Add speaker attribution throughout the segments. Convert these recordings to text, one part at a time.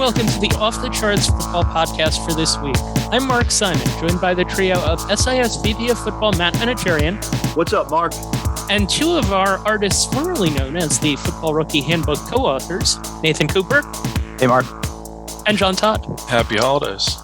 Speaker 1: welcome to the Off the Charts Football Podcast for this week. I'm Mark Simon, joined by the trio of SIS VP of Football Matt Manocherian.
Speaker 2: What's up, Mark?
Speaker 1: And two of our artists formerly known as the Football Rookie Handbook co-authors, Nathan Cooper.
Speaker 3: Hey, Mark.
Speaker 1: And John Todd.
Speaker 4: Happy holidays.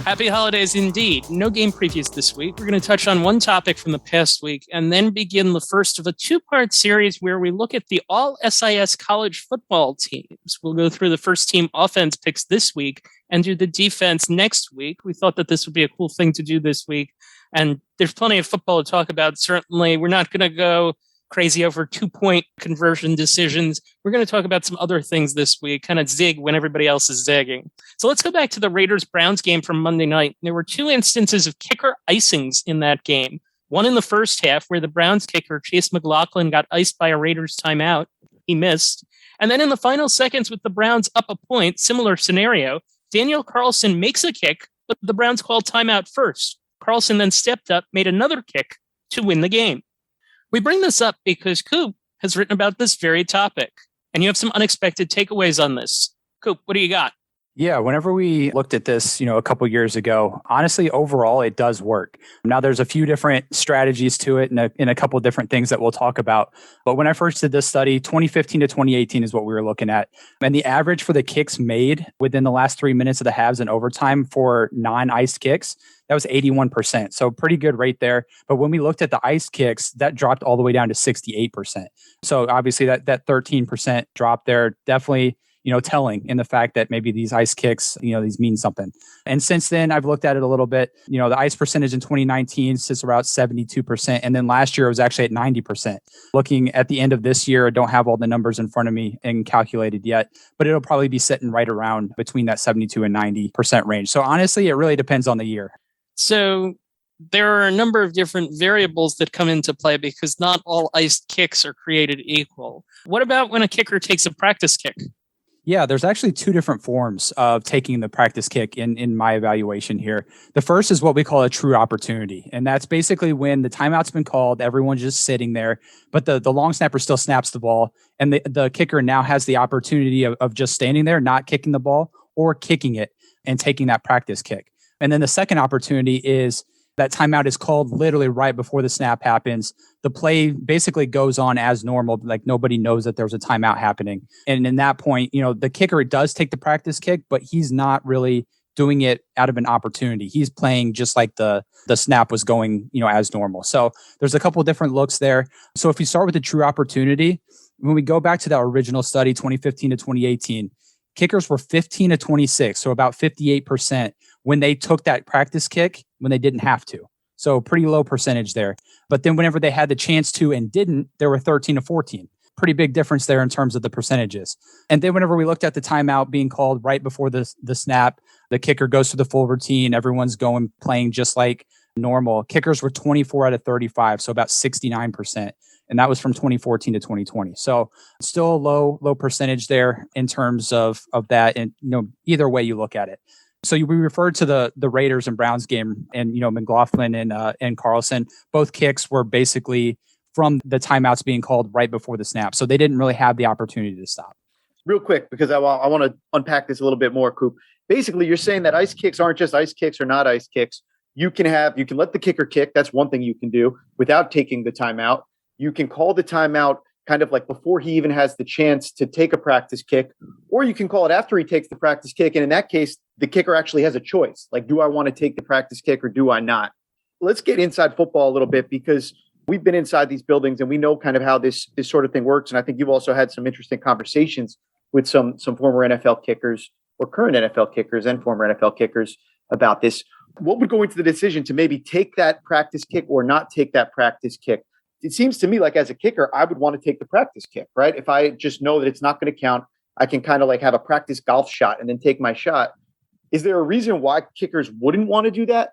Speaker 1: Happy holidays indeed. No game previews this week. We're going to touch on one topic from the past week and then begin the first of a two-part series where we look at the All-SIS college football teams. We'll go through the first team offense picks this week and do the defense next week. We thought that this would be a cool thing to do this week. And there's plenty of football to talk about. Certainly, we're not going to go crazy over 2-point conversion decisions. We're going to talk about some other things this week, kind of zig when everybody else is zigging. So let's go back to the Raiders-Browns game from Monday night. There were two instances of kicker icings in that game. One in the first half where the Browns kicker, Chase McLaughlin, got iced by a Raiders timeout. He missed. And then in the final seconds with the Browns up a point, similar scenario, Daniel Carlson makes a kick, but the Browns called timeout first. Carlson then stepped up, made another kick to win the game. We bring this up because Coop has written about this very topic, and you have some unexpected takeaways on this. Coop, what do you got?
Speaker 3: Yeah, whenever we looked at this, a couple years ago, honestly, overall, it does work. Now, there's a few different strategies to it and a couple of different things that we'll talk about. But when I first did this study, 2015 to 2018 is what we were looking at. And the average for the kicks made within the last 3 minutes of the halves and overtime for non-iced kicks, that was 81%. So pretty good rate there. But when we looked at the iced kicks, that dropped all the way down to 68%. So obviously that 13% drop there definitely telling in the fact that maybe these ice kicks, these mean something. And since then, I've looked at it a little bit. The ice percentage in 2019 sits around 72%. And then last year, it was actually at 90%. Looking at the end of this year, I don't have all the numbers in front of me and calculated yet, but it'll probably be sitting right around between that 72 and 90% range. So honestly, it really depends on the year.
Speaker 1: So there are a number of different variables that come into play because not all iced kicks are created equal. What about when a kicker takes a practice kick?
Speaker 3: Yeah, there's actually two different forms of taking the practice kick in my evaluation here. The first is what we call a true opportunity. And that's basically when the timeout's been called, everyone's just sitting there, but the long snapper still snaps the ball. And the kicker now has the opportunity of just standing there, not kicking the ball or kicking it and taking that practice kick. And then the second opportunity is that timeout is called literally right before the snap happens. The play basically goes on as normal, like nobody knows that there's a timeout happening. And in that point, the kicker does take the practice kick, but he's not really doing it out of an opportunity. He's playing just like the snap was going, as normal. So there's a couple of different looks there. So if you start with the true opportunity, when we go back to that original study, 2015 to 2018, kickers were 15 to 26, so about 58% when they took that practice kick when they didn't have to. So pretty low percentage there. But then whenever they had the chance to and didn't, there were 13 to 14. Pretty big difference there in terms of the percentages. And then whenever we looked at the timeout being called right before the snap, the kicker goes to the full routine. Everyone's playing just like normal. Kickers were 24 out of 35, so about 69%. And that was from 2014 to 2020. So still a low percentage there in terms of that. And, either way you look at it. So we referred to the Raiders and Browns game and, McLaughlin and Carlson, both kicks were basically from the timeouts being called right before the snap. So they didn't really have the opportunity to stop.
Speaker 2: Real quick, because I want to unpack this a little bit more, Coop. Basically, you're saying that ice kicks aren't just ice kicks or not ice kicks. You can let the kicker kick. That's one thing you can do without taking the timeout. You can call the timeout kind of like before he even has the chance to take a practice kick, or you can call it after he takes the practice kick. And in that case, the kicker actually has a choice. Like, do I want to take the practice kick or do I not? Let's get inside football a little bit because we've been inside these buildings and we know kind of how this sort of thing works. And I think you've also had some interesting conversations with some former NFL kickers or current NFL kickers and former NFL kickers about this. What would go into the decision to maybe take that practice kick or not take that practice kick? It seems to me like as a kicker, I would want to take the practice kick, right? If I just know that it's not going to count, I can kind of like have a practice golf shot and then take my shot. Is there a reason why kickers wouldn't want to do that?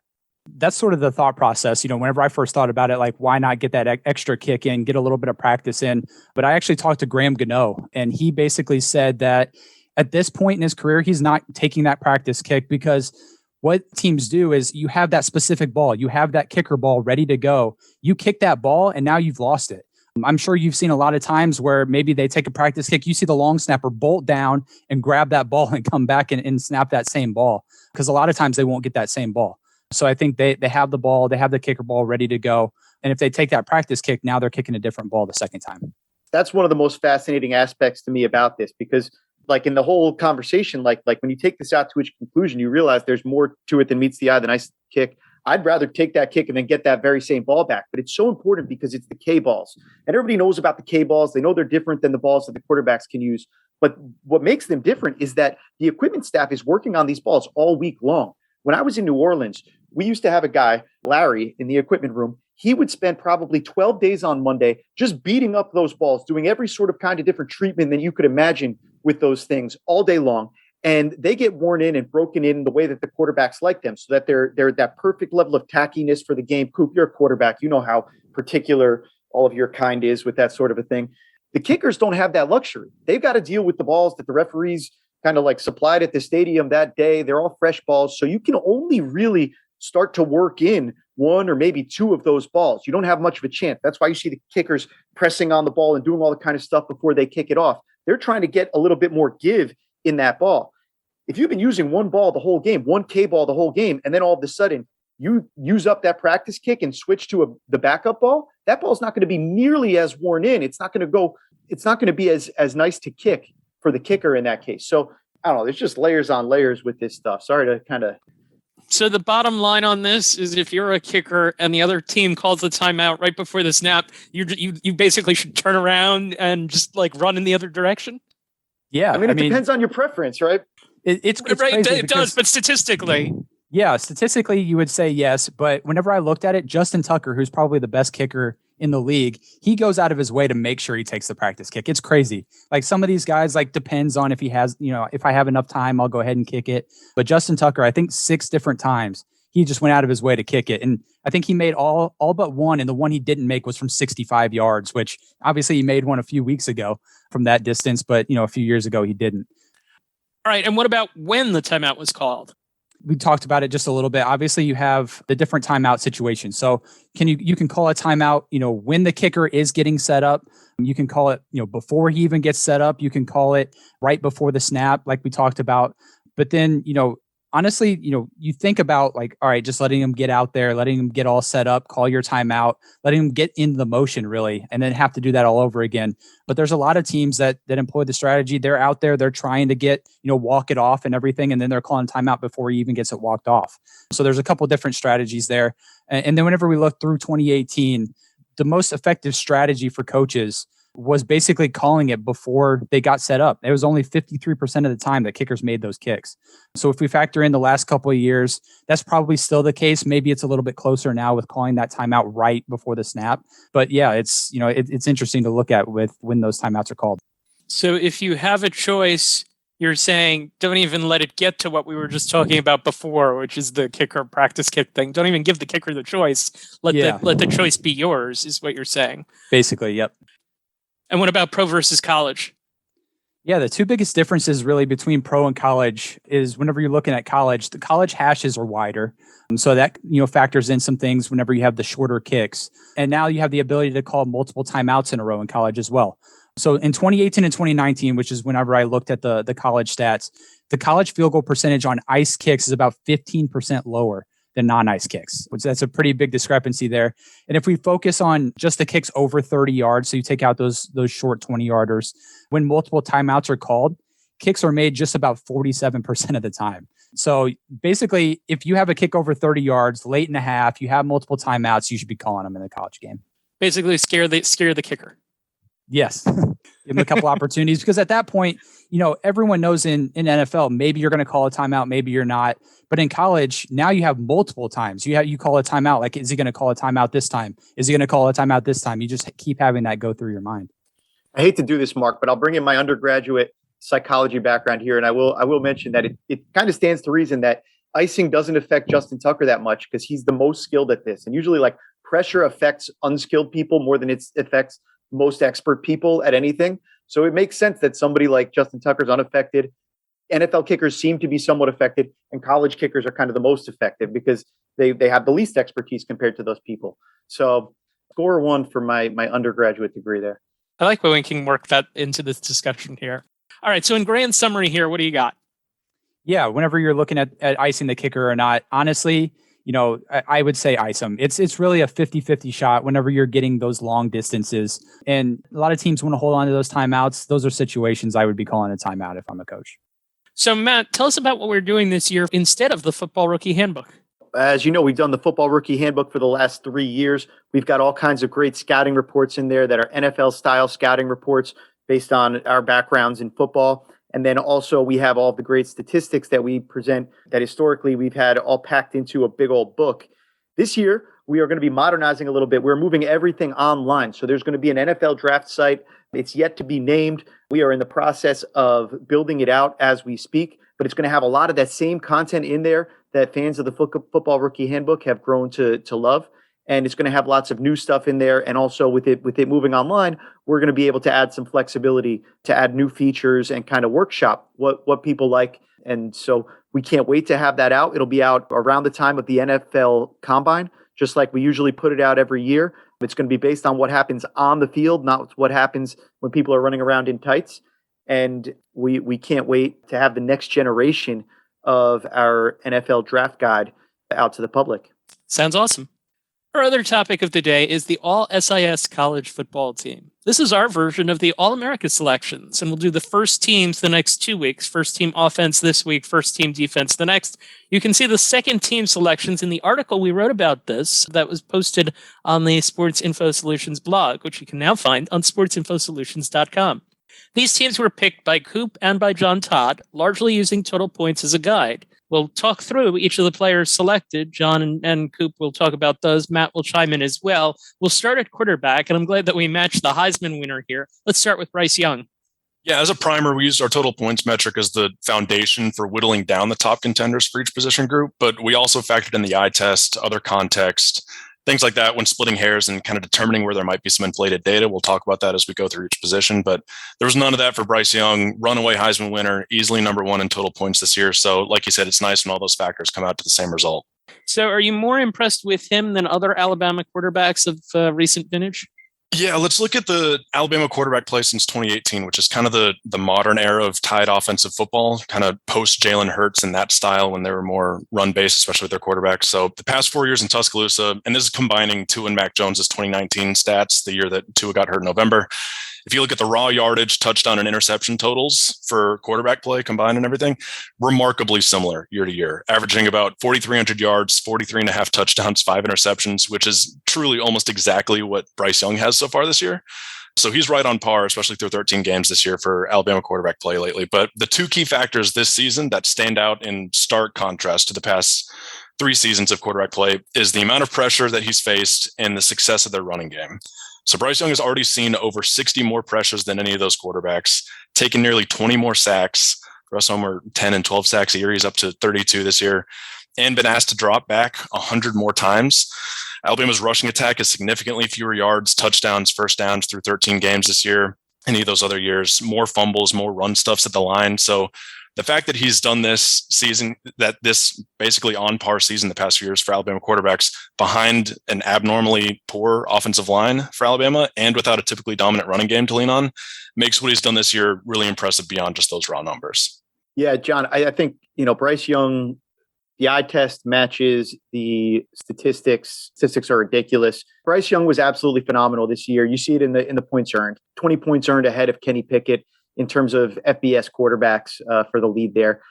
Speaker 3: That's sort of the thought process. Whenever I first thought about it, like, why not get that extra kick in, get a little bit of practice in? But I actually talked to Graham Gano, and he basically said that at this point in his career, he's not taking that practice kick because what teams do is you have that specific ball, you have that kicker ball ready to go. You kick that ball and now you've lost it. I'm sure you've seen a lot of times where maybe they take a practice kick. You see the long snapper bolt down and grab that ball and come back and snap that same ball, because a lot of times they won't get that same ball. So I think they have the ball, they have the kicker ball ready to go. And if they take that practice kick, now they're kicking a different ball the second time.
Speaker 2: That's one of the most fascinating aspects to me about this, because like in the whole conversation, like when you take this out to its conclusion, you realize there's more to it than meets the eye than ice kick. I'd rather take that kick and then get that very same ball back. But it's so important because it's the K balls. And everybody knows about the K balls. They know they're different than the balls that the quarterbacks can use. But what makes them different is that the equipment staff is working on these balls all week long. When I was in New Orleans, we used to have a guy, Larry, in the equipment room. He would spend probably 12 days on Monday just beating up those balls, doing every sort of kind of different treatment than you could imagine with those things all day long. And they get worn in and broken in the way that the quarterbacks like them, so that they're that perfect level of tackiness for the game. Coop, you're a quarterback. You know how particular all of your kind is with that sort of a thing. The kickers don't have that luxury. They've got to deal with the balls that the referees kind of like supplied at the stadium that day. They're all fresh balls. So you can only really start to work in one or maybe two of those balls. You don't have much of a chance. That's why you see the kickers pressing on the ball and doing all the kind of stuff before they kick it off. They're trying to get a little bit more give in that ball. If you've been using one ball the whole game, one K ball the whole game, and then all of a sudden you use up that practice kick and switch to the backup ball, that ball's not going to be nearly as worn in. It's not going to be as nice to kick for the kicker in that case. So I don't know. There's just layers on layers with this stuff. Sorry to kind of.
Speaker 1: So the bottom line on this is, if you're a kicker and the other team calls the timeout right before the snap, you basically should turn around and just like run in the other direction.
Speaker 3: Yeah,
Speaker 2: I mean, it depends on your preference, right?
Speaker 3: It's
Speaker 1: right.
Speaker 3: crazy
Speaker 1: It does, but statistically.
Speaker 3: Yeah, statistically, you would say yes. But whenever I looked at it, Justin Tucker, who's probably the best kicker in the league, he goes out of his way to make sure he takes the practice kick. It's crazy. Like some of these guys, like depends on if he has, if I have enough time, I'll go ahead and kick it. But Justin Tucker, I think 6 different times, he just went out of his way to kick it. And I think he made all but one. And the one he didn't make was from 65 yards, which obviously he made one a few weeks ago from that distance. But, a few years ago, he didn't.
Speaker 1: All right. And what about when the timeout was called?
Speaker 3: We talked about it just a little bit. Obviously, you have the different timeout situations. So you can call a timeout, when the kicker is getting set up. You can call it, before he even gets set up. You can call it right before the snap, like we talked about. But then, honestly, you think about like, all right, just letting him get out there, letting him get all set up, call your timeout, letting him get into the motion really, and then have to do that all over again. But there's a lot of teams that employ the strategy. They're out there, they're trying to get, walk it off and everything. And then they're calling timeout before he even gets it walked off. So there's a couple different strategies there. And then whenever we look through 2018, the most effective strategy for coaches was basically calling it before they got set up. It was only 53% of the time that kickers made those kicks. So if we factor in the last couple of years, that's probably still the case. Maybe it's a little bit closer now with calling that timeout right before the snap. But yeah, it's it's interesting to look at with when those timeouts are called.
Speaker 1: So if you have a choice, you're saying don't even let it get to what we were just talking about before, which is the kicker practice kick thing. Don't even give the kicker the choice. Let the choice be yours, is what you're saying.
Speaker 3: Basically, yep.
Speaker 1: And what about pro versus college?
Speaker 3: Yeah, the two biggest differences really between pro and college is whenever you're looking at college, the college hashes are wider. So that, factors in some things whenever you have the shorter kicks. And now you have the ability to call multiple timeouts in a row in college as well. So in 2018 and 2019, which is whenever I looked at the college stats, the college field goal percentage on ice kicks is about 15% lower than non-ice kicks, which that's a pretty big discrepancy there. And if we focus on just the kicks over 30 yards, so you take out those short 20-yarders, when multiple timeouts are called, kicks are made just about 47% of the time. So basically, if you have a kick over 30 yards late in the half, you have multiple timeouts, you should be calling them in the college game.
Speaker 1: Basically, scare the kicker.
Speaker 3: Yes. Give them a couple opportunities, because at that point, everyone knows in NFL, maybe you're going to call a timeout, maybe you're not. But in college, now you have multiple times. You call a timeout. Like, is he going to call a timeout this time? Is he going to call a timeout this time? You just keep having that go through your mind.
Speaker 2: I hate to do this, Mark, but I'll bring in my undergraduate psychology background here. And I will mention that it kind of stands to reason that icing doesn't affect Justin Tucker that much because he's the most skilled at this. And usually like pressure affects unskilled people more than it affects most expert people at anything. So it makes sense that somebody like Justin Tucker's unaffected. NFL kickers seem to be somewhat affected, and college kickers are kind of the most effective because they have the least expertise compared to those people. So Score one for my undergraduate degree there.
Speaker 1: I like when we can work that into this discussion here. All right. So in grand summary here, what do you got?
Speaker 3: Yeah, whenever you're looking at icing the kicker or not, honestly, I would say ice them. It's really a 50-50 shot whenever you're getting those long distances. And a lot of teams want to hold on to those timeouts. Those are situations I would be calling a timeout if I'm a coach.
Speaker 1: So Matt, tell us about what we're doing this year instead of the Football Rookie Handbook.
Speaker 2: As you know, we've done the Football Rookie Handbook for the last 3 years. We've got all kinds of great scouting reports in there that are NFL-style scouting reports based on our backgrounds in football. And then also we have all the great statistics that we present that historically we've had all packed into a big old book. This year, we are going to be modernizing a little bit. We're moving everything online. So there's going to be an NFL draft site. It's yet to be named. We are in the process of building it out as we speak, but it's going to have a lot of that same content in there that fans of the Football Rookie Handbook have grown to love. And it's going to have lots of new stuff in there. And also with it moving online, we're going to be able to add some flexibility to add new features and kind of workshop what people like. And so we can't wait to have that out. It'll be out around the time of the NFL Combine, just like we usually put it out every year. It's going to be based on what happens on the field, not what happens when people are running around in tights. And we can't wait to have the next generation of our NFL draft guide out to the public.
Speaker 1: Sounds awesome. Our other topic of the day is the All-SIS College Football Team. This is our version of the All-America selections, and we'll do the first teams the next 2 weeks. First team offense this week, first team defense the next. You can see the second team selections in the article we wrote about this that was posted on the Sports Info Solutions blog, which you can now find on sportsinfosolutions.com. These teams were picked by Coop and by John Todd, largely using total points as a guide. We'll talk through each of the players selected. John and Coop will talk about those. Matt will chime in as well. We'll start at quarterback, and I'm glad that we matched the Heisman winner here. Let's start with Bryce Young.
Speaker 4: Yeah, as a primer, we used our total points metric as the foundation for whittling down the top contenders for each position group, but we also factored in the eye test, other context, things like that when splitting hairs and kind of determining where there might be some inflated data. We'll talk about that as we go through each position, but there was none of that for Bryce Young, runaway Heisman winner, easily number one in total points this year. So like you said, it's nice when all those factors come out to the same result.
Speaker 1: So are you more impressed with him than other Alabama quarterbacks of recent vintage?
Speaker 4: Yeah, let's look at the Alabama quarterback play since 2018, which is kind of the modern era of tied offensive football, kind of post Jalen Hurts in that style when they were more run-based, especially with their quarterbacks. So the past 4 years in Tuscaloosa, and this is combining Tua and Mac Jones's 2019 stats, the year that Tua got hurt in November. If you look at the raw yardage, touchdown, and interception totals for quarterback play combined and everything, remarkably similar year to year, averaging about 4,300 yards, 43 and a half touchdowns, 5 interceptions, which is truly almost exactly what Bryce Young has so far this year. So he's right on par, especially through 13 games this year for Alabama quarterback play lately. But the two key factors this season that stand out in stark contrast to the past 3 seasons of quarterback play is the amount of pressure that he's faced and the success of their running game. So Bryce Young has already seen over 60 more pressures than any of those quarterbacks, taken nearly 20 more sacks. The rest of them were 10 and 12 sacks a year. He's up to 32 this year, and been asked to drop back 100 more times. Alabama's rushing attack is significantly fewer yards, touchdowns, first downs through 13 games this year. Any of those other years, more fumbles, more run stuffs at the line. So the fact that he's done this season, that this basically on par season the past few years for Alabama quarterbacks behind an abnormally poor offensive line for Alabama and without a typically dominant running game to lean on, makes what he's done this year really impressive beyond just those raw numbers.
Speaker 2: Yeah, John, I think, Bryce Young, the eye test matches the statistics. Statistics are ridiculous. Bryce Young was absolutely phenomenal this year. You see it in the points earned. 20 points earned ahead of Kenny Pickett in terms of FBS quarterbacks for the lead there.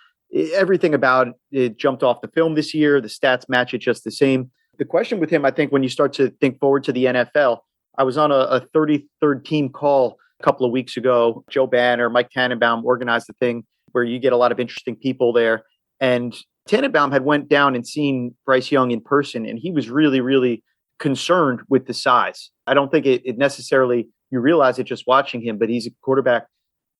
Speaker 2: Everything about it jumped off the film this year. The stats match it just the same. The question with him, I think, when you start to think forward to the NFL, I was on a 33rd team call a couple of weeks ago. Joe Banner, Mike Tannenbaum organized the thing where you get a lot of interesting people there. And Tannenbaum had went down and seen Bryce Young in person, and he was really, really concerned with the size. I don't think it necessarily, you realize it just watching him, but he's a quarterback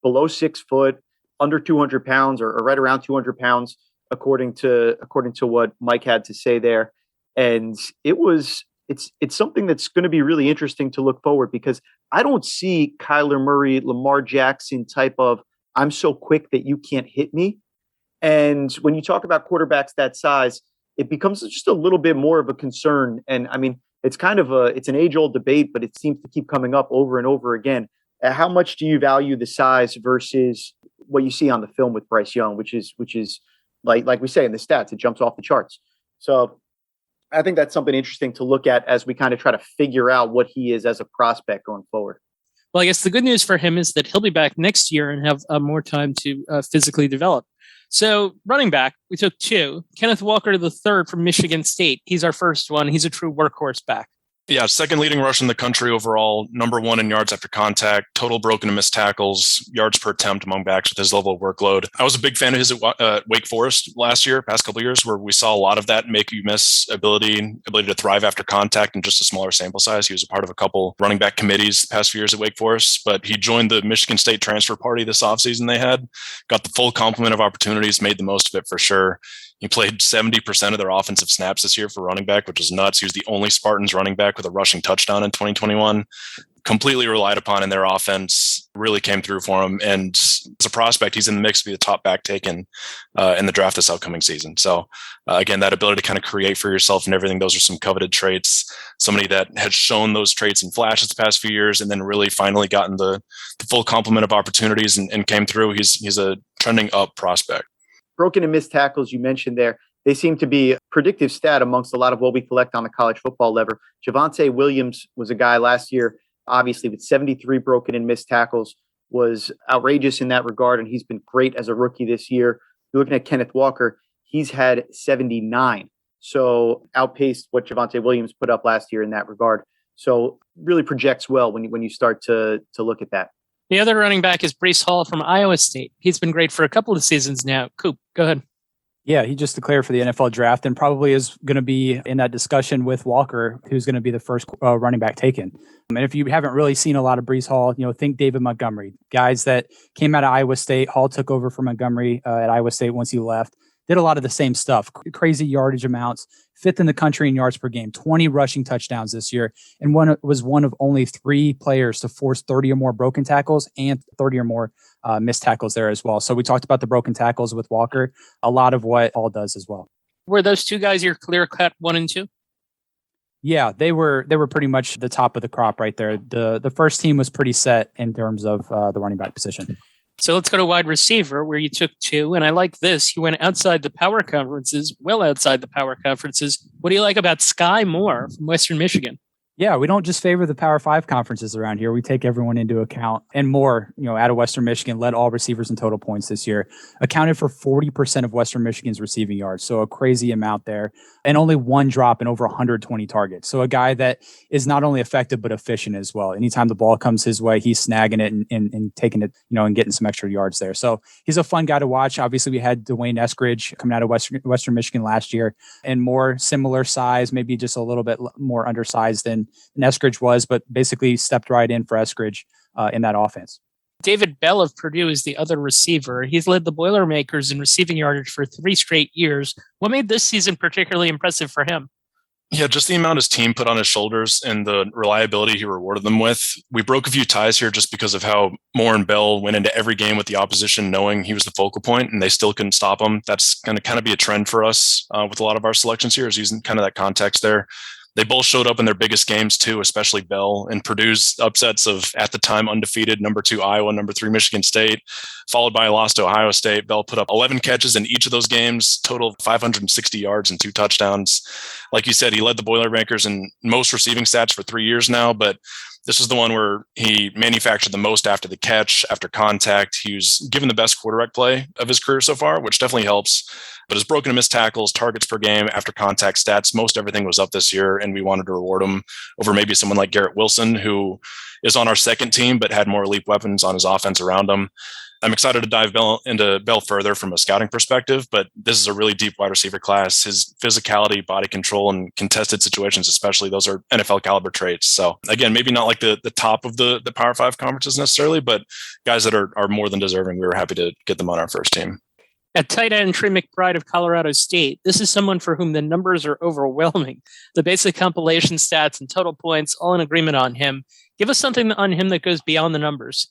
Speaker 2: below 6 foot, under 200 pounds, or right around 200 pounds, according to what Mike had to say there. And it's something that's going to be really interesting to look forward, because I don't see Kyler Murray, Lamar Jackson type of, I'm so quick that you can't hit me. And when you talk about quarterbacks that size, it becomes just a little bit more of a concern. And I mean, It's it's an age-old debate, but it seems to keep coming up over and over again. How much do you value the size versus what you see on the film with Bryce Young, which is like we say in the stats, it jumps off the charts. So I think that's something interesting to look at as we kind of try to figure out what he is as a prospect going forward.
Speaker 1: Well, I guess the good news for him is that he'll be back next year and have more time to physically develop. So running back, we took two. Kenneth Walker III from Michigan State. He's our first one. He's a true workhorse back.
Speaker 4: Yeah, second leading rush in the country overall, number one in yards after contact, total broken and missed tackles, yards per attempt among backs with his level of workload. I was a big fan of his at Wake Forest last year, past couple of years, where we saw a lot of that make you miss ability to thrive after contact in just a smaller sample size. He was a part of a couple running back committees the past few years at Wake Forest, but he joined the Michigan State transfer party this offseason they had, got the full complement of opportunities, made the most of it for sure. He played 70% of their offensive snaps this year for running back, which is nuts. He was the only Spartans running back with a rushing touchdown in 2021. Completely relied upon in their offense, really came through for him. And as a prospect, he's in the mix to be the top back taken in the draft this upcoming season. So again, that ability to kind of create for yourself and everything, those are some coveted traits. Somebody that has shown those traits in flashes the past few years and then really finally gotten the full complement of opportunities and came through. He's a trending up prospect.
Speaker 2: Broken and missed tackles you mentioned there, they seem to be a predictive stat amongst a lot of what we collect on the college football lever. Javonte Williams was a guy last year, obviously with 73 broken and missed tackles, was outrageous in that regard, and he's been great as a rookie this year. You're looking at Kenneth Walker, he's had 79, so outpaced what Javonte Williams put up last year in that regard. So really projects well when you start to look at that.
Speaker 1: The other running back is Bryce Hall from Iowa State. He's been great for a couple of seasons now. Coop, go ahead.
Speaker 3: Yeah, he just declared for the NFL draft and probably is going to be in that discussion with Walker, who's going to be the first running back taken. And if you haven't really seen a lot of Bryce Hall, think David Montgomery, guys that came out of Iowa State. Hall took over for Montgomery at Iowa State once he left. Did a lot of the same stuff, crazy yardage amounts, fifth in the country in yards per game, 20 rushing touchdowns this year, and was one of only 3 players to force 30 or more broken tackles and 30 or more missed tackles there as well. So we talked about the broken tackles with Walker, a lot of what Hall does as well.
Speaker 1: Were those two guys your clear-cut 1 and 2?
Speaker 3: Yeah, they were pretty much the top of the crop right there. The first team was pretty set in terms of the running back position.
Speaker 1: So let's go to wide receiver, where you took 2. And I like this. You went outside the power conferences, well outside the power conferences. What do you like about Sky Moore from Western Michigan? Yeah, we don't just favor the Power 5 conferences around here. We take everyone into account. And Moore, out of Western Michigan, led all receivers in total points this year. Accounted for 40% of Western Michigan's receiving yards. So a crazy amount there. And only 1 drop in over 120 targets. So a guy that is not only effective, but efficient as well. Anytime the ball comes his way, he's snagging it and taking it, and getting some extra yards there. So he's a fun guy to watch. Obviously, we had Dwayne Eskridge coming out of Western Michigan last year, and more similar size, maybe just a little bit more undersized than Eskridge was, but basically stepped right in for Eskridge in that offense. David Bell of Purdue is the other receiver. He's led the Boilermakers in receiving yardage for 3 straight years. What made this season particularly impressive for him?
Speaker 4: Yeah, just the amount his team put on his shoulders and the reliability he rewarded them with. We broke a few ties here just because of how Moore and Bell went into every game with the opposition knowing he was the focal point and they still couldn't stop him. That's going to kind of be a trend for us with a lot of our selections here, is using kind of that context there. They both showed up in their biggest games too, especially Bell, and Purdue's upsets of, at the time, undefeated number 2 Iowa, number 3 Michigan State, followed by a loss to Ohio State. Bell put up 11 catches in each of those games, total 560 yards and 2 touchdowns. Like you said, he led the Boilermakers in most receiving stats for 3 years now, but this is the one where he manufactured the most after the catch, after contact. He was given the best quarterback play of his career so far, which definitely helps. But his broken and missed tackles, targets per game, after contact stats, most everything was up this year, and we wanted to reward him over maybe someone like Garrett Wilson, who is on our second team but had more elite weapons on his offense around him. I'm excited to dive into Bell further from a scouting perspective, but this is a really deep wide receiver class. His physicality, body control, and contested situations especially, those are NFL caliber traits. So again, maybe not like the top of the Power 5 conferences necessarily, but guys that are more than deserving. We were happy to get them on our first team.
Speaker 1: At tight end, Trey McBride of Colorado State. This is someone for whom the numbers are overwhelming. The basic compilation stats and total points, all in agreement on him. Give us something on him that goes beyond the numbers.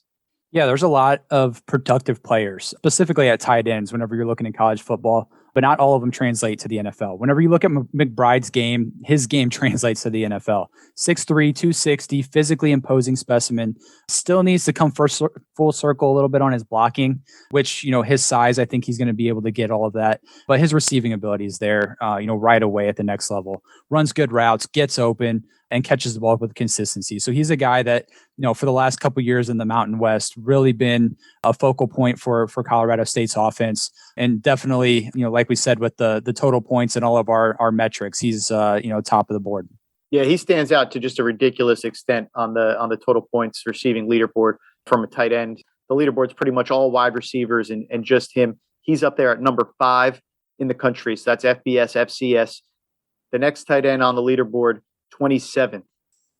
Speaker 3: Yeah, there's a lot of productive players, specifically at tight ends whenever you're looking at college football. but not all of them translate to the NFL. Whenever you look at McBride's game, his game translates to the NFL. 6'3", 260, physically imposing specimen. Still needs to come full circle a little bit on his blocking, which, his size, I think he's going to be able to get all of that. But his receiving ability is there, right away at the next level. Runs good routes, gets open, and catches the ball with consistency. So he's a guy that, for the last couple of years in the Mountain West, really been a focal point for Colorado State's offense. And definitely, like we said, with the total points and all of our metrics, he's, top of the board.
Speaker 2: Yeah, he stands out to just a ridiculous extent on the total points receiving leaderboard from a tight end. The leaderboard's pretty much all wide receivers and just him. He's up there at number 5 in the country. So that's FBS, FCS. The next tight end on the leaderboard, 27th.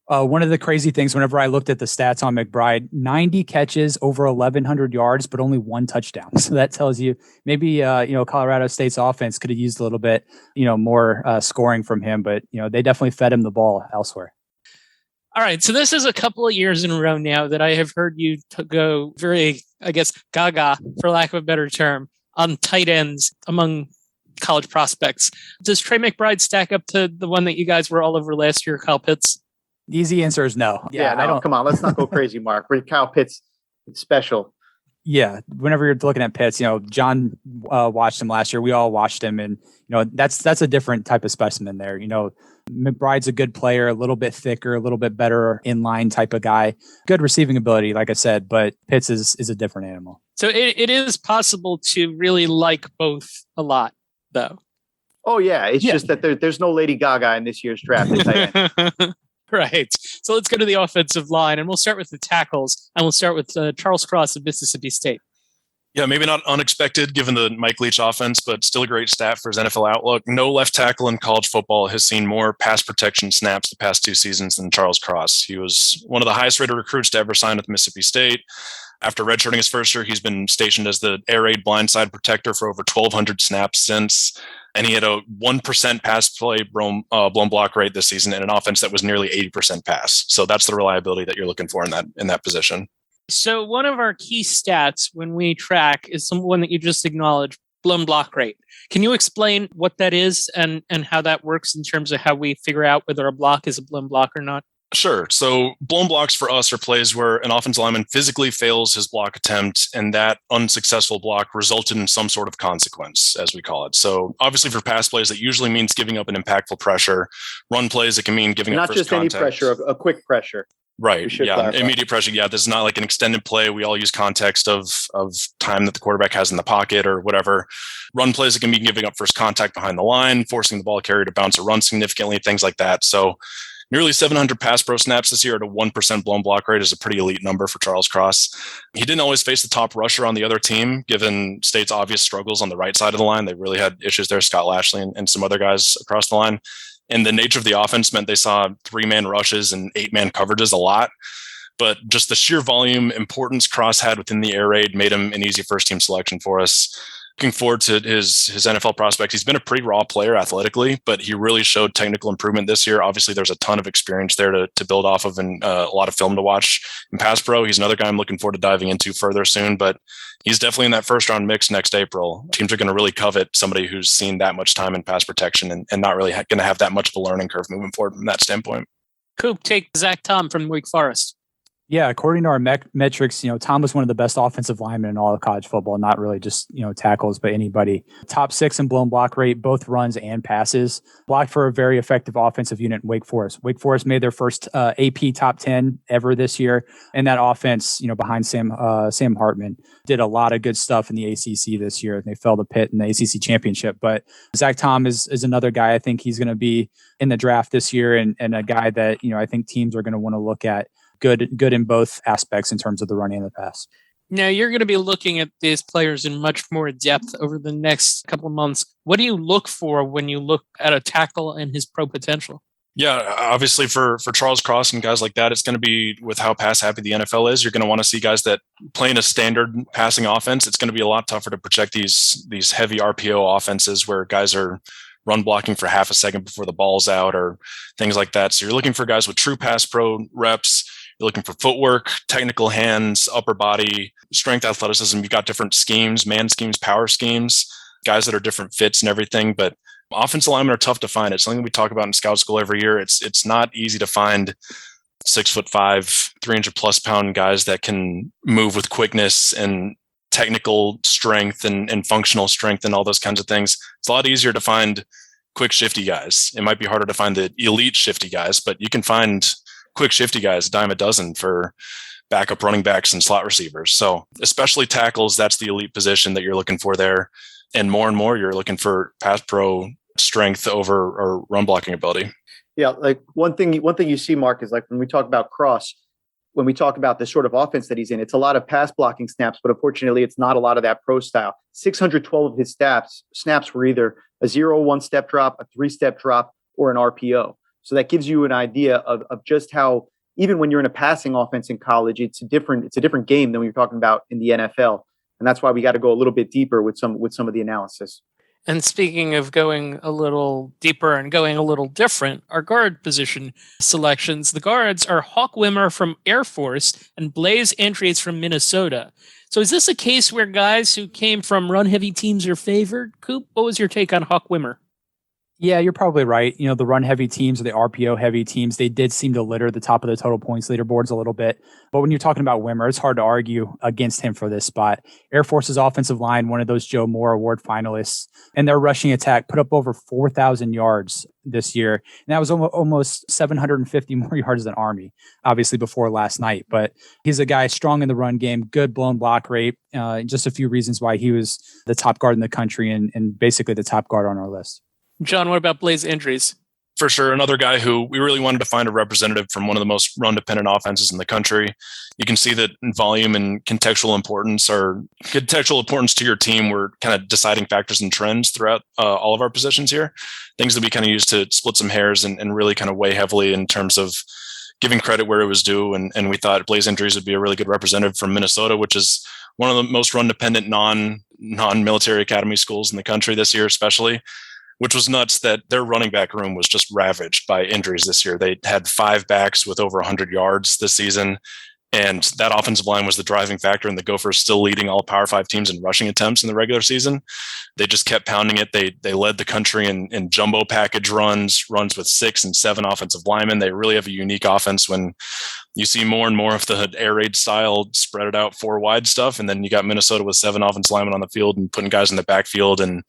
Speaker 3: One of the crazy things, whenever I looked at the stats on McBride, 90 catches, over 1,100 yards, but only 1 touchdown. So that tells you maybe, Colorado State's offense could have used a little bit, more scoring from him, but, they definitely fed him the ball elsewhere.
Speaker 1: All right. So this is a couple of years in a row now that I have heard you go very, I guess, gaga, for lack of a better term, on tight ends among college prospects. Does Trey McBride stack up to the one that you guys were all over last year, Kyle Pitts?
Speaker 3: The easy answer is no.
Speaker 2: Yeah, no, I don't. Come on, let's not go crazy, Mark. Kyle Pitts, it's special.
Speaker 3: Yeah, whenever you're looking at Pitts, John watched him last year. We all watched him, and that's a different type of specimen there. McBride's a good player, a little bit thicker, a little bit better inline type of guy. Good receiving ability, like I said, but Pitts is a different animal.
Speaker 1: So it is possible to really like both a lot, though.
Speaker 2: Oh yeah, it's just that there's no Lady Gaga in this year's draft.
Speaker 1: Right. So let's go to the offensive line, and we'll start with the tackles, and we'll start with Charles Cross of Mississippi State.
Speaker 4: Yeah, maybe not unexpected given the Mike Leach offense, but still a great stat for his NFL outlook. No left tackle in college football has seen more pass protection snaps the past 2 seasons than Charles Cross. He was one of the highest rated recruits to ever sign with Mississippi State. After redshirting his first year, he's been stationed as the air raid blindside protector for over 1,200 snaps since. And he had a 1% pass play blown block rate this season in an offense that was nearly 80% pass. So that's the reliability that you're looking for in that position.
Speaker 1: So one of our key stats when we track is one that you just acknowledged, blown block rate. Can you explain what that is and how that works in terms of how we figure out whether a block is a blown block or not?
Speaker 4: Sure. So blown blocks for us are plays where an offensive lineman physically fails his block attempt, and that unsuccessful block resulted in some sort of consequence, as we call it. So obviously for pass plays, that usually means giving up an impactful pressure. Run plays, it can mean giving up first contact.
Speaker 2: Not just any pressure, a quick pressure.
Speaker 4: Right. Yeah. Clarify. Immediate pressure. Yeah. This is not like an extended play. We all use context of time that the quarterback has in the pocket or whatever. Run plays, it can be giving up first contact behind the line, forcing the ball carrier to bounce or run significantly, things like that. So nearly 700 pass pro snaps this year at a 1% blown block rate is a pretty elite number for Charles Cross. He didn't always face the top rusher on the other team, given State's obvious struggles on the right side of the line. They really had issues there, Scott Lashley and some other guys across the line. And the nature of the offense meant they saw 3-man rushes and 8-man coverages a lot. But just the sheer volume importance Cross had within the air raid made him an easy first-team selection for us. Looking forward to his NFL prospects. He's been a pretty raw player athletically, but he really showed technical improvement this year. Obviously, there's a ton of experience there to build off of and a lot of film to watch in pass pro. He's another guy I'm looking forward to diving into further soon, but he's definitely in that first-round mix next April. Teams are going to really covet somebody who's seen that much time in pass protection and not really going to have that much of a learning curve moving forward from that standpoint.
Speaker 1: Coop, take Zach Tom from Wake Forest.
Speaker 3: Yeah, according to our metrics, Tom was one of the best offensive linemen in all of college football, not really just, tackles, but anybody. Top 6 in blown block rate, both runs and passes. Blocked for a very effective offensive unit in Wake Forest. Wake Forest made their first AP top 10 ever this year. And that offense, behind Sam Hartman, did a lot of good stuff in the ACC this year. They fell to Pitt in the ACC championship. But Zach Tom is another guy. I think he's going to be in the draft this year and a guy that, I think teams are going to want to look at. Good in both aspects in terms of the run and the pass.
Speaker 1: Now, you're going to be looking at these players in much more depth over the next couple of months. What do you look for when you look at a tackle and his pro potential?
Speaker 4: Yeah, obviously for Charles Cross and guys like that, it's going to be with how pass happy the NFL is. You're going to want to see guys that play in a standard passing offense. It's going to be a lot tougher to project these heavy RPO offenses where guys are run blocking for half a second before the ball's out or things like that. So you're looking for guys with true pass pro reps. You're looking for footwork, technical hands, upper body, strength, athleticism. You've got different schemes, man schemes, power schemes. guys that are different fits and everything. But offensive linemen are tough to find. It's something we talk about in scout school every year. It's not easy to find 6'5", 300+ pound guys that can move with quickness and technical strength and functional strength and all those kinds of things. It's a lot easier to find quick, shifty guys. It might be harder to find the elite shifty guys, but you can find quick, shifty guys a dime a dozen for backup running backs and slot receivers. So especially tackles, that's the elite position that you're looking for there. And more, you're looking for pass pro strength over or run blocking ability.
Speaker 2: Yeah, like one thing you see, Mark, is like when we talk about Cross, when we talk about the sort of offense that he's in, it's a lot of pass blocking snaps, but unfortunately, it's not a lot of that pro style. 612 of his snaps were either a 0-1 step drop, a 3-step drop, or an RPO. So that gives you an idea of just how, even when you're in a passing offense in college, it's a different game than when you're talking about in the NFL. And that's why we got to go a little bit deeper with some of the analysis.
Speaker 1: And speaking of going a little deeper and going a little different, our guard position selections, the guards are Hawk Wimmer from Air Force and Blaze Andrews from Minnesota. So is this a case where guys who came from run-heavy teams are favored? Coop, what was your take on Hawk Wimmer?
Speaker 3: Yeah, you're probably right. You know, the run-heavy teams or the RPO-heavy teams, they did seem to litter the top of the total points leaderboards a little bit. But when you're talking about Wimmer, it's hard to argue against him for this spot. Air Force's offensive line, one of those Joe Moore Award finalists, and their rushing attack put up over 4,000 yards this year. And that was almost 750 more yards than Army, obviously before last night. But he's a guy strong in the run game, good blown block rate. Just a few reasons why he was the top guard in the country and basically the top guard on our list.
Speaker 1: John, what about Blaze Andrews?
Speaker 4: For sure, another guy who we really wanted to find a representative from one of the most run-dependent offenses in the country. You can see that volume and contextual importance to your team were kind of deciding factors and trends throughout all of our positions here. Things that we kind of used to split some hairs and really kind of weigh heavily in terms of giving credit where it was due. And we thought Blaze Andrews would be a really good representative from Minnesota, which is one of the most run-dependent non-military academy schools in the country this year, especially. Which was nuts that their running back room was just ravaged by injuries this year. They had 5 backs with over 100 yards this season, and that offensive line was the driving factor, and the Gophers still leading all Power 5 teams in rushing attempts in the regular season. They just kept pounding it. They led the country in jumbo package runs with 6 and 7 offensive linemen. They really have a unique offense when you see more and more of the air raid style spread it out 4 wide stuff, and then you got Minnesota with 7 offensive linemen on the field and putting guys in the backfield. And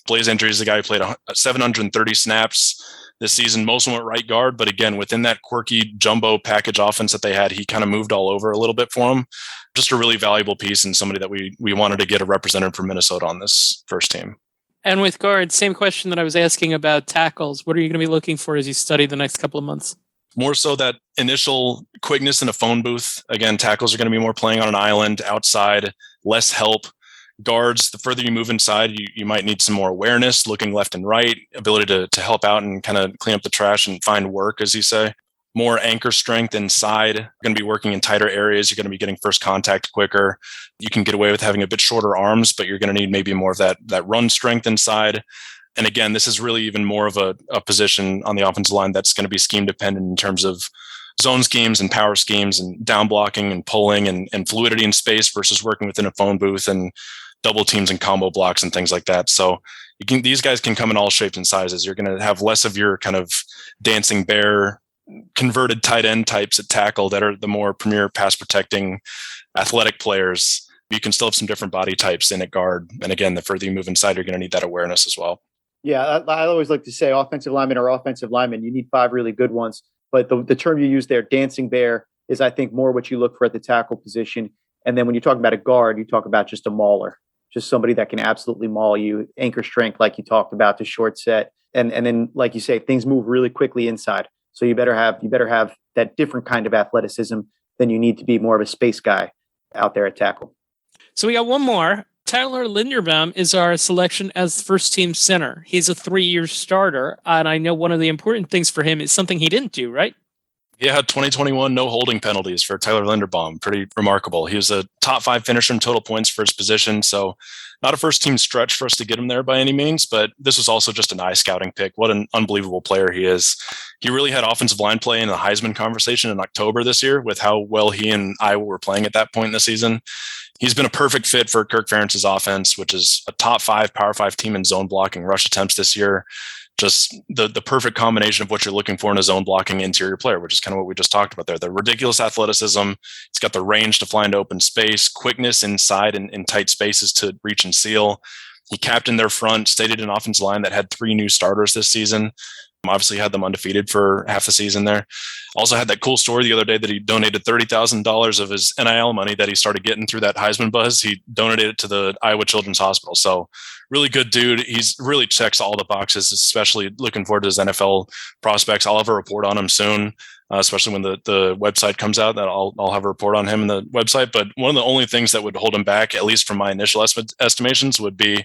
Speaker 4: Blaze Andrews is the guy who played 730 snaps this season. Most of them went right guard, but again, within that quirky jumbo package offense that they had, he kind of moved all over a little bit for them. Just a really valuable piece and somebody that we wanted to get a representative from Minnesota on this first team.
Speaker 1: And with guards, same question that I was asking about tackles. What are you going to be looking for as you study the next couple of months?
Speaker 4: More so that initial quickness in a phone booth. Again, tackles are going to be more playing on an island, outside, less help. Guards, the further you move inside, you might need some more awareness, looking left and right, ability to help out and kind of clean up the trash and find work, as you say. More anchor strength inside. You're going to be working in tighter areas. You're going to be getting first contact quicker. You can get away with having a bit shorter arms, but you're going to need maybe more of that run strength inside. And again, this is really even more of a position on the offensive line that's going to be scheme dependent in terms of zone schemes and power schemes and down blocking and pulling and fluidity in space versus working within a phone booth and double teams and combo blocks and things like that. So these guys can come in all shapes and sizes. You're going to have less of your kind of dancing bear, converted tight end types at tackle that are the more premier pass protecting athletic players. You can still have some different body types in at guard. And again, the further you move inside, you're going to need that awareness as well.
Speaker 2: Yeah, I always like to say offensive linemen are offensive linemen. You need 5 really good ones. But the term you use there, dancing bear, is I think more what you look for at the tackle position. And then when you talk about a guard, you talk about just a mauler. Just somebody that can absolutely maul you, anchor strength, like you talked about, the short set. And then, like you say, things move really quickly inside. So you better have that different kind of athleticism than you need to be more of a space guy out there at tackle.
Speaker 1: So we got one more. Tyler Linderbaum is our selection as first team center. He's a 3-year starter. And I know one of the important things for him is something he didn't do, right?
Speaker 4: Yeah, 2021, no holding penalties for Tyler Linderbaum. Pretty remarkable. He was a top 5 finisher in total points for his position. So not a first team stretch for us to get him there by any means, but this was also just an eye scouting pick. What an unbelievable player he is. He really had offensive line play in the Heisman conversation in October this year with how well he and Iowa were playing at that point in the season. He's been a perfect fit for Kirk Ferentz's offense, which is a top 5 Power 5 team in zone blocking rush attempts this year. Just the perfect combination of what you're looking for in a zone blocking interior player, which is kind of what we just talked about there. The ridiculous athleticism. He's got the range to fly into open space, quickness inside and in tight spaces to reach and seal. He captained their front, stated an offensive line that had 3 new starters this season. Obviously had them undefeated for half the season there. Also had that cool story the other day that he donated $30,000 of his NIL money that he started getting through that Heisman buzz. He donated it to the Iowa Children's Hospital. So really good dude. He's really checks all the boxes, especially looking forward to his NFL prospects. I'll have a report on him soon, especially when the website comes out. That I'll have a report on him in the website. But one of the only things that would hold him back, at least from my initial estimations, would be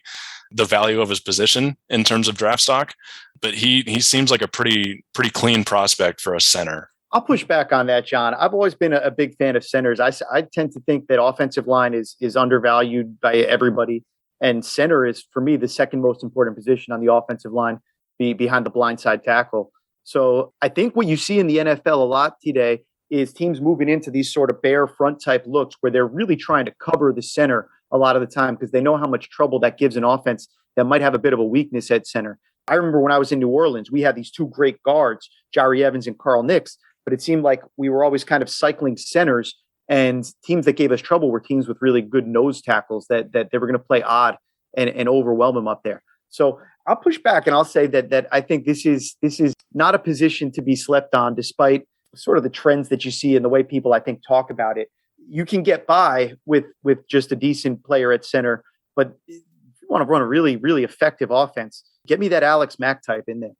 Speaker 4: the value of his position in terms of draft stock. But he seems like a pretty clean prospect for a center.
Speaker 2: I'll push back on that, John. I've always been a big fan of centers. I tend to think that offensive line is undervalued by everybody. And center is, for me, the second most important position on the offensive line behind the blindside tackle. So I think what you see in the NFL a lot today is teams moving into these sort of bare front type looks where they're really trying to cover the center a lot of the time because they know how much trouble that gives an offense that might have a bit of a weakness at center. I remember when I was in New Orleans, we had these 2 great guards, Jari Evans and Carl Nix, but it seemed like we were always kind of cycling centers, and teams that gave us trouble were teams with really good nose tackles that they were going to play odd and overwhelm them up there. So I'll push back and I'll say that I think this is not a position to be slept on, despite sort of the trends that you see and the way people, I think, talk about it. You can get by with just a decent player at center, but if you want to run a really, really effective offense, get me that Alex Mack type in there.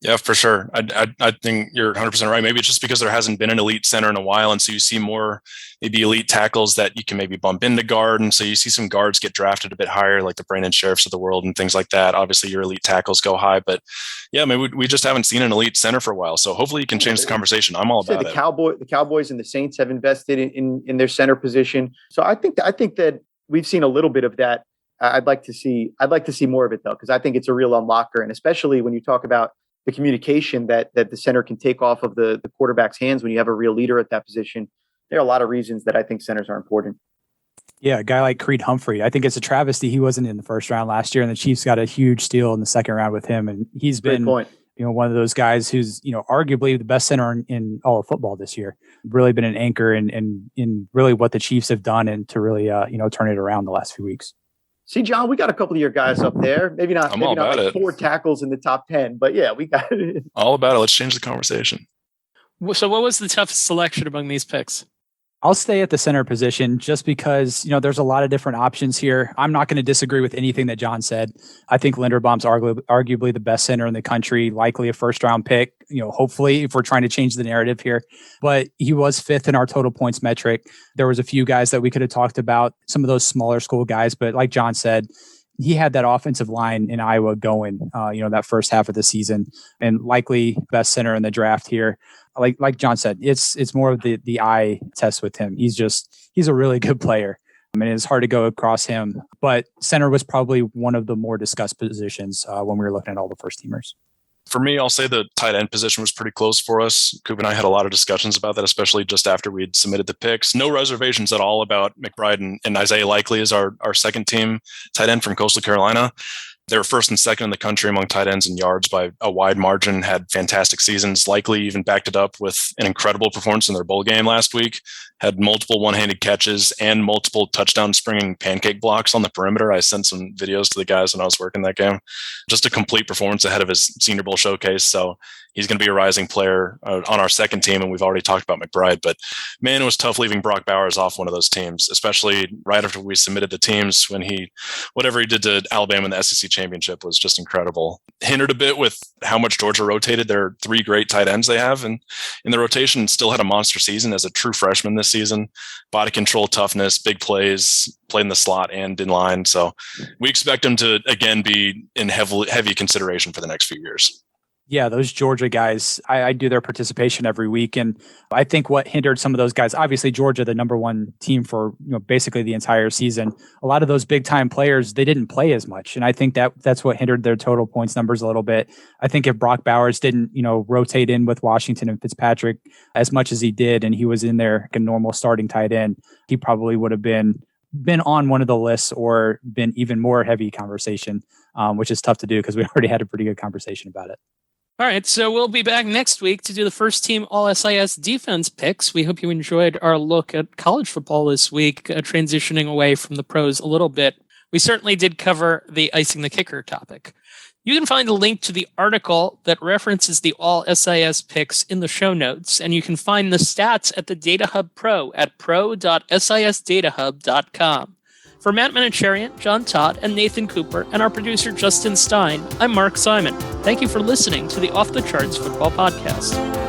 Speaker 4: Yeah, for sure. I think you're 100% right. Maybe it's just because there hasn't been an elite center in a while. And so you see more maybe elite tackles that you can maybe bump into guard. And so you see some guards get drafted a bit higher, like the Brandon Sheriffs of the world and things like that. Obviously, your elite tackles go high. But yeah, maybe we just haven't seen an elite center for a while. So hopefully you can change the conversation. I'm all about it.
Speaker 2: The Cowboys and the Saints have invested in their center position. So I think that we've seen a little bit of that. I'd like to see more of it, though, because I think it's a real unlocker. And especially when you talk about the communication that the center can take off of the quarterback's hands when you have a real leader at that position. There are a lot of reasons that I think centers are important.
Speaker 3: Yeah, a guy like Creed Humphrey. I think it's a travesty he wasn't in the first round last year, and the Chiefs got a huge steal in the second round with him. And he's been, one of those guys who's, arguably the best center in all of football this year. Really been an anchor in really what the Chiefs have done and to really, turn it around the last few weeks.
Speaker 2: See, John, we got a couple of your guys up there. Maybe not like 4 tackles in the top 10, but yeah, we got it.
Speaker 4: All about it. Let's change the conversation.
Speaker 1: So what was the toughest selection among these picks?
Speaker 3: I'll stay at the center position just because, there's a lot of different options here. I'm not going to disagree with anything that John said. I think Linderbaum's arguably the best center in the country, likely a first round pick, hopefully, if we're trying to change the narrative here. But he was 5th in our total points metric. There was a few guys that we could have talked about, some of those smaller school guys. But like John said, he had that offensive line in Iowa going, that first half of the season, and likely best center in the draft here. Like John said, it's more of the eye test with him. He's a really good player. I mean, it's hard to go across him, but center was probably one of the more discussed positions when we were looking at all the first teamers.
Speaker 4: For me, I'll say the tight end position was pretty close for us. Coop and I had a lot of discussions about that, especially just after we'd submitted the picks. No reservations at all about McBride and Isaiah Likely as our second team tight end from Coastal Carolina. They were first and second in the country among tight ends in yards by a wide margin, had fantastic seasons, Likely even backed it up with an incredible performance in their bowl game last week, had multiple one-handed catches and multiple touchdown springing pancake blocks on the perimeter. I sent some videos to the guys when I was working that game. Just a complete performance ahead of his Senior Bowl showcase. So he's going to be a rising player on our second team, and we've already talked about McBride. But man, it was tough leaving Brock Bowers off one of those teams, especially right after we submitted the teams when whatever he did to Alabama in the SEC championship was just incredible. Hindered a bit with how much Georgia rotated. There are 3 great tight ends they have, and in the rotation still had a monster season as a true freshman this season. Body control, toughness, big plays, played in the slot and in line. So we expect him to, again, be in heavy consideration for the next few years.
Speaker 3: Yeah, those Georgia guys, I do their participation every week. And I think what hindered some of those guys, obviously Georgia, the number 1 team for basically the entire season, a lot of those big time players, they didn't play as much. And I think that's what hindered their total points numbers a little bit. I think if Brock Bowers didn't, rotate in with Washington and Fitzpatrick as much as he did, and he was in there like a normal starting tight end, he probably would have been been on one of the lists or been even more heavy conversation, which is tough to do because we already had a pretty good conversation about it.
Speaker 1: All right, so we'll be back next week to do the first team All-SIS defense picks. We hope you enjoyed our look at college football this week, transitioning away from the pros a little bit. We certainly did cover the icing the kicker topic. You can find a link to the article that references the All-SIS picks in the show notes, and you can find the stats at the Data Hub Pro at pro.sisdatahub.com. For Matt Manocherian, John Todd, and Nathan Cooper, and our producer Justin Stein, I'm Mark Simon. Thank you for listening to the Off the Charts Football Podcast.